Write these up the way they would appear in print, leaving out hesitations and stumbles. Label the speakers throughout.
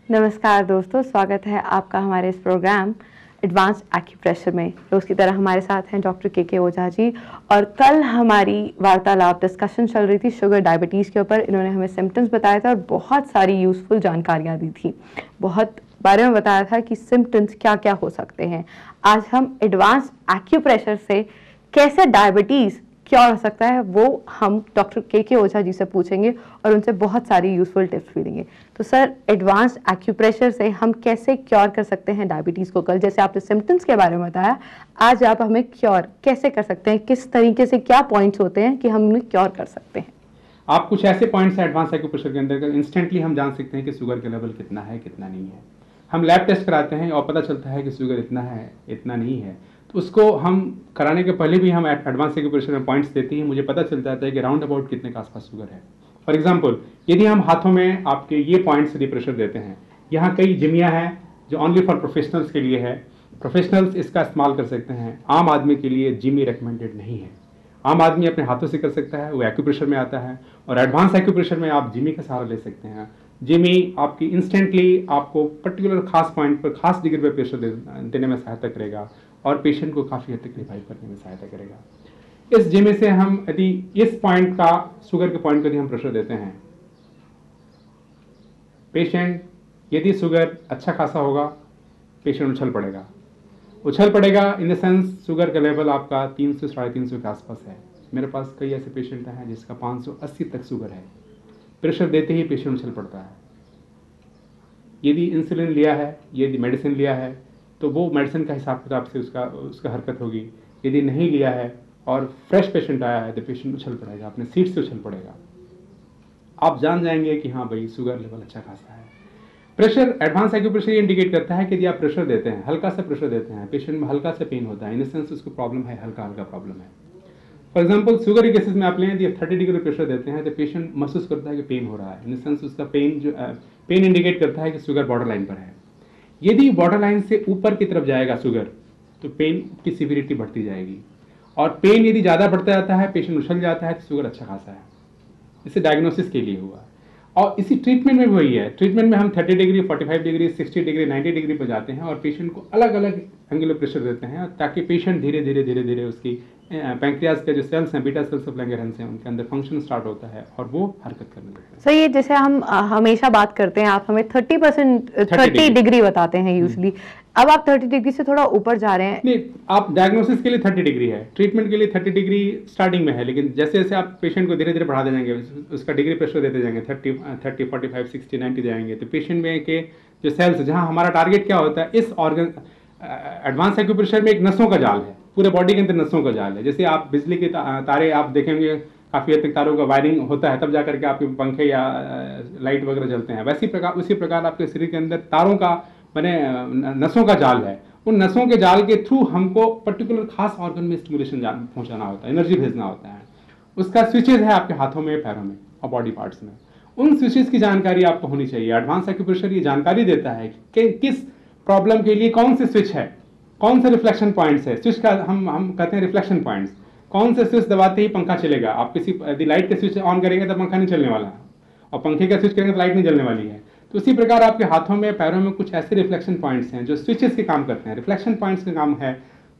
Speaker 1: नमस्कार दोस्तों, स्वागत है आपका हमारे इस प्रोग्राम एडवांस्ड एक्यूप्रेशर में। रोज की तरह हमारे साथ हैं डॉक्टर के ओझा जी। और कल हमारी वार्तालाप डिस्कशन चल रही थी शुगर डायबिटीज़ के ऊपर। इन्होंने हमें सिम्टम्स बताया था और बहुत सारी यूज़फुल जानकारियाँ दी थी, बहुत बारे में बताया था कि सिम्टम्स क्या क्या हो सकते हैं। आज हम एडवांस्ड एक्यूप्रेशर से कैसे डायबिटीज़ क्योर हो सकता है वो हम डॉक्टर के ओझा जी से पूछेंगे और उनसे बहुत सारी यूजफुल टिप्स भी लेंगे। तो सर, एडवांस्ड एक्यूप्रेशर से हम कैसे क्योर कर सकते हैं डायबिटीज़ को? कल जैसे आपने सिम्टम्स के बारे में बताया, आज आप हमें क्योर कैसे कर सकते हैं, किस तरीके से, क्या पॉइंट्स होते हैं कि हम उन्हें क्योर कर सकते हैं?
Speaker 2: आप कुछ ऐसे पॉइंट्स हैं एडवांस एक्यूप्रेशर के अंदर इंस्टेंटली हम जान सकते हैं कि शुगर का लेवल कितना है, कितना नहीं है। हम लैब टेस्ट कराते हैं और पता चलता है कि शुगर इतना है, इतना नहीं है। तो उसको हम कराने के पहले भी हम एडवांस एक्यूप्रेशर में पॉइंट्स देते हैं, मुझे पता चल जाता है कि राउंड अबाउट कितने के आसपास शुगर है। फॉर एग्जाम्पल, यदि हम हाथों में आपके ये पॉइंट्स यदि प्रेशर देते हैं, यहाँ कई जिमियाँ हैं जो ओनली फॉर प्रोफेशनल्स के लिए है, प्रोफेशनल्स इसका इस्तेमाल कर सकते हैं। आम आदमी के लिए जिमी रिकमेंडेड नहीं है। आम आदमी अपने हाथों से कर सकता है, वो एक्यूप्रेशर में आता है। और एडवांस एक्यूप्रेशर में आप जिमी का सहारा ले सकते हैं। जिमी आपकी इंस्टेंटली आपको पर्टिकुलर खास पॉइंट पर, खास डिग्री पर प्रेशर देने में सहायता करेगा और पेशेंट को काफ़ी हद तक रिवाइव करने में सहायता करेगा। इस जिमी से हम यदि इस पॉइंट का, शुगर के पॉइंट को यदि हम प्रेशर देते हैं, पेशेंट यदि शुगर अच्छा खासा होगा, पेशेंट उछल पड़ेगा इन द सेंस शुगर का लेवल आपका 300 350 के आसपास है। मेरे पास कई ऐसे पेशेंट हैं जिसका 580 तक शुगर है। प्रेशर देते ही पेशेंट उछल पड़ता है। यदि इंसुलिन लिया है, यदि मेडिसिन लिया है, तो वो मेडिसिन का हिसाब किताब से उसका हरकत होगी। यदि नहीं लिया है और फ्रेश पेशेंट आया है तो पेशेंट उछल पड़ेगा, अपने सीट से उछल पड़ेगा। आप जान जाएंगे कि हाँ भाई, शुगर लेवल अच्छा खासा है। प्रेशर, एडवांस एक्यूप्रेशर ये इंडिकेट करता है कि यदि आप प्रेशर देते हैं, हल्का सा प्रेशर देते हैं, पेशेंट में हल्का सा पेन होता है, इन द सेंस उसको प्रॉब्लम है, हल्का प्रॉब्लम है। फॉर एग्जाम्पल, शुगर के केसेस में आप लें, यदि 30 डिग्री प्रेशर देते हैं तो पेशेंट महसूस करता है कि पेन हो रहा है, इन द सेंस उसका पेन इंडिकेट करता है कि शुगर बॉर्डर लाइन पर है। यदि बॉर्डर लाइन से ऊपर की तरफ जाएगा शुगर, तो पेन की सिविरिटी बढ़ती जाएगी। और पेन यदि ज़्यादा बढ़ता जाता है, पेशेंट उछल जाता है, तो शुगर अच्छा खासा है। इसे डायग्नोसिस के लिए हुआ। और इसी ट्रीटमेंट में भी वही है। ट्रीटमेंट में हम 30 डिग्री, 45 डिग्री, 60 डिग्री, 90 डिग्री पर जाते हैं और पेशेंट को अलग अलग एंगुलर प्रेशर देते हैं, ताकि पेशेंट धीरे धीरे उसकी पैंक्रियाज के जो सेल्स हैं, बीटा सेल्स ऑफ लैंगरहैंस हैं, उनके अंदर फंक्शन स्टार्ट होता है और वो हरकत करने लगता है।
Speaker 1: सर, ये जैसे हम हमेशा बात करते हैं, आप हमें 30 डिग्री बताते हैं यूजली। अब आप 30 डिग्री से थोड़ा ऊपर जा रहे हैं।
Speaker 2: नहीं, आप डायग्नोसिस के लिए 30 डिग्री है, ट्रीटमेंट के लिए 30 डिग्री स्टार्टिंग में है, लेकिन जैसे जैसे आप पेशेंट को धीरे धीरे बढ़ाते जाएंगे, उसका डिग्री प्रेशर देते जाएंगे, 30, 45, 60, 90 जाएंगे, तो पेशेंट में के जो सेल्स, जहाँ हमारा टारगेट क्या होता है, इस ऑर्गन, एडवांस एक्यूप्रेशर में एक नसों का जाल है, पूरे बॉडी के अंदर नसों का जाल है। जैसे आप बिजली के तारे आप देखेंगे, काफ़ी हद तक तारों का वायरिंग होता है, तब जाकर के आपके पंखे या लाइट वगैरह जलते हैं। उसी प्रकार आपके शरीर के अंदर तारों का बने नसों का जाल है। उन नसों के जाल के थ्रू हमको पर्टिकुलर खास ऑर्गन में स्टिमुलेशन पहुंचाना होता है, एनर्जी भेजना होता है। उसका स्विचेज है आपके हाथों में, पैरों में और बॉडी पार्ट्स में। उन स्विचेज की जानकारी आपको होनी चाहिए। एडवांस एक्यूप्रेशर ये जानकारी देता है कि किस प्रॉब्लम के लिए कौन से स्विच है, कौन से रिफ्लेक्शन पॉइंट्स है। स्विच का हम कहते हैं रिफ्लेक्शन पॉइंट्स। कौन से स्विच दबाते ही पंखा चलेगा। आप यदि लाइट के स्विच ऑन करेंगे तो पंखा नहीं चलने वाला है, और पंखे का स्विच करेंगे तो लाइट नहीं जलने वाली है। तो उसी प्रकार आपके हाथों में, पैरों में कुछ ऐसे रिफ्लेक्शन पॉइंट्स हैं जो स्विचेस के काम करते हैं। रिफ्लेक्शन पॉइंट्स का काम है,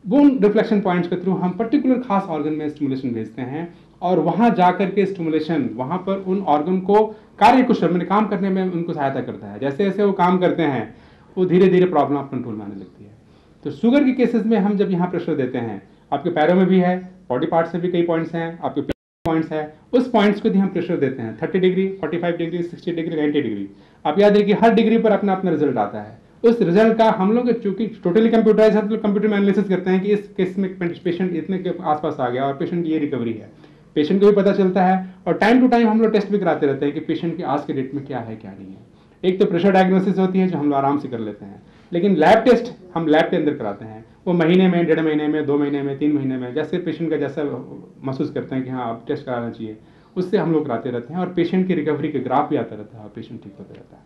Speaker 2: वो उन रिफ्लेक्शन पॉइंट्स के थ्रू हम पर्टिकुलर खास ऑर्गन में स्टिमुलेशन भेजते हैं, और वहां जाकर के स्टिमुलेशन वहां पर उन ऑर्गन को कार्यकुशल में काम करने में उनको सहायता करता है। जैसे जैसे वो काम करते हैं, वो धीरे धीरे प्रॉब्लम आप कंट्रोल में आने लगती है। तो शुगर के केसेस में हम जब यहाँ प्रेशर देते हैं, आपके पैरों में भी है, बॉडी पार्ट्स में भी कई पॉइंट्स हैं, आपके पॉइंट्स है, उस पॉइंट्स को हम प्रेशर देते हैं 30 डिग्री, 45 डिग्री, 60 डिग्री, 90 डिग्री। आप याद रखिए, हर डिग्री पर अपना अपना रिजल्ट आता है। उस रिजल्ट का हम लोग चूंकि टोटली कंप्यूटराइज है, तो कंप्यूटर में एनालिसिस करते हैं कि इस केस में पेशेंट इतने के आसपास आ गया और पेशेंट की ये रिकवरी है। पेशेंट को भी पता चलता है, और टाइम टू टाइम हम लोग टेस्ट भी कराते रहते हैं कि पेशेंट की आज के डेट में क्या है क्या नहीं है। एक तो प्रेशर डायग्नोसिस होती है जो हम लोग आराम से कर लेते हैं, लेकिन लैब टेस्ट हम लैब के अंदर कराते हैं, वो महीने में, 1.5 महीने में, 2 महीने में, 3 महीने में, जैसे पेशेंट का जैसा महसूस करते हैं कि हाँ अब टेस्ट कराना चाहिए, उससे हम लोग कराते रहते हैं और पेशेंट की रिकवरी के ग्राफ भी आता रहता है और पेशेंट ठीक होता रहता है।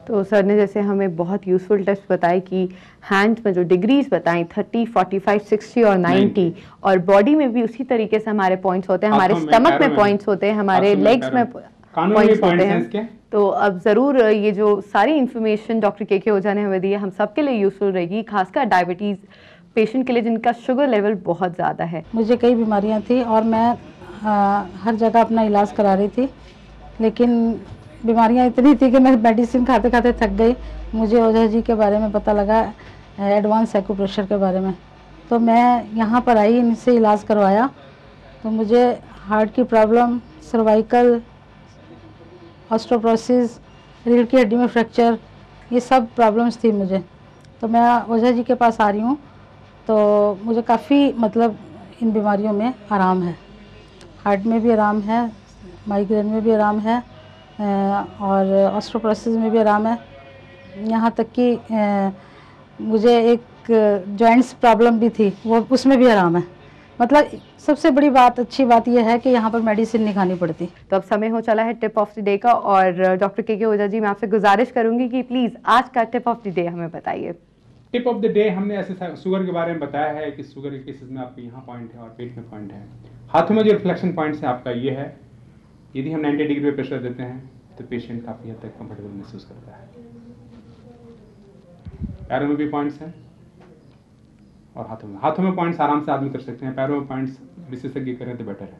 Speaker 1: तो सर ने जैसे हमें बहुत यूजफुल टिप्स बताए कि हैंड में जो डिग्रीज बताई 30, 45, 60 और 90 और बॉडी में भी उसी तरीके से हमारे पॉइंट्स होते हैं, हमारे स्टमक में पॉइंट्स होते हैं, हमारे लेग्स में पॉइंट्स होते हैं। तो अब ज़रूर ये जो सारी इन्फॉर्मेशन डॉक्टर के ओझा ने हमें दी है हम सबके लिए यूजफुल रहेगी, खासकर डायबिटीज़ पेशेंट के लिए जिनका शुगर लेवल बहुत ज़्यादा है।
Speaker 3: मुझे कई बीमारियां थी और मैं हर जगह अपना इलाज करा रही थी, लेकिन बीमारियां इतनी थी कि मैं मेडिसिन खाते खाते थक गई। मुझे ओझा जी के बारे में पता लगा, एडवांस एक्यूप्रेशर के बारे में, तो मैं यहाँ पर आई, इनसे इलाज करवाया। तो मुझे हार्ट की प्रॉब्लम, सर्वाइकल, ऑस्टियोपोरोसिस, रीढ़ की हड्डी में फ्रैक्चर, ये सब प्रॉब्लम्स थी मुझे। तो मैं ओझा जी के पास आ रही हूँ, तो मुझे काफ़ी मतलब इन बीमारियों में आराम है। हार्ट में भी आराम है, माइग्रेन में भी आराम है और ऑस्टियोपोरोसिस में भी आराम है। यहाँ तक कि मुझे एक जॉइंट्स प्रॉब्लम भी थी, वो उसमें भी आराम है। मतलब सबसे बड़ी बात, अच्छी बात यह है कि यहाँ पर मेडिसिन नहीं खानी पड़ती।
Speaker 1: तो अब समय हो चला है टिप ऑफ द डे का और डॉक्टर के ओझा जी मैं आपसे गुजारिश करूंगी कि प्लीज़ आज का टिप ऑफ द डे हमें बताइए।
Speaker 2: टिप ऑफ द डे हमने ऐसे शुगर के बारे में बताया है कि शुगर के केसेस में आपके यहाँ पॉइंट है और पेट में पॉइंट है। हाथों में जो रिफ्लेक्शन पॉइंट्स है आपका ये है, यदि हम 90 डिग्री पे प्रेशर देते हैं तो पेशेंट काफ़ी हद तक कंफर्टेबल महसूस करता है। पैरों में भी पॉइंट्स हैं और हाथों में पॉइंट्स आराम से आदमी कर सकते हैं, पैरों में पॉइंट्स विशेषज्ञ करें तो बेटर है।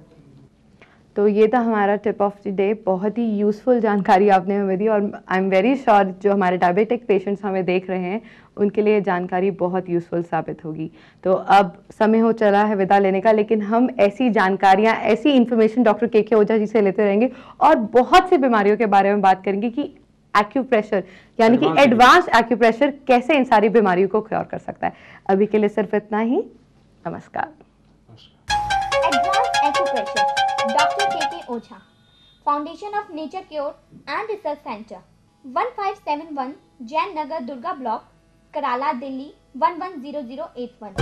Speaker 1: तो ये था हमारा टिप ऑफ द डे, बहुत ही यूज़फुल जानकारी आपने हमें दी और आई एम वेरी श्योर जो हमारे डायबिटिक पेशेंट्स हमें देख रहे हैं उनके लिए जानकारी बहुत यूज़फुल साबित होगी। तो अब समय हो चला है विदा लेने का, लेकिन हम ऐसी जानकारियाँ, ऐसी information doctor K Ojha ji से लेते रहेंगे और बहुत सी बीमारियों के बारे में बात करेंगे कि एक्यूप्रेशर यानी कि एडवांस एक्यूप्रेशर कैसे इन सारी बीमारियों को क्योर कर सकता है। अभी के लिए सिर्फ इतना ही, नमस्कार।
Speaker 4: Advance acupressure doctor K Ojha, foundation of nature cure and research centre, 1571 Jain Nagar, Durga block, Karala, Delhi 110081।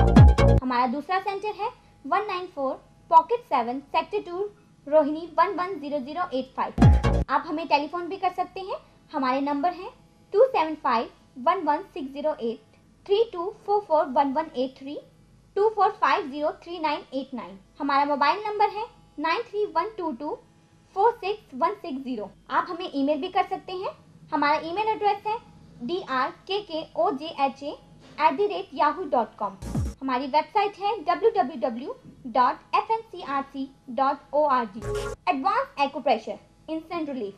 Speaker 4: हमारा दूसरा सेंटर है 194 पॉकेट 7 सेक्टर 2 रोहिणी 110085। आप हमें टेलीफोन भी कर सकते हैं। हमारे नंबर हैं 275-11608, 3244-1183, 24503989। हमारा मोबाइल नंबर है 9312246160। आप हमें ईमेल भी कर सकते हैं। हमारा ईमेल एड्रेस है drkkozha@yahoo.com। हमारी वेबसाइट है www.fncrc.org। Advance acupressure, instant relief.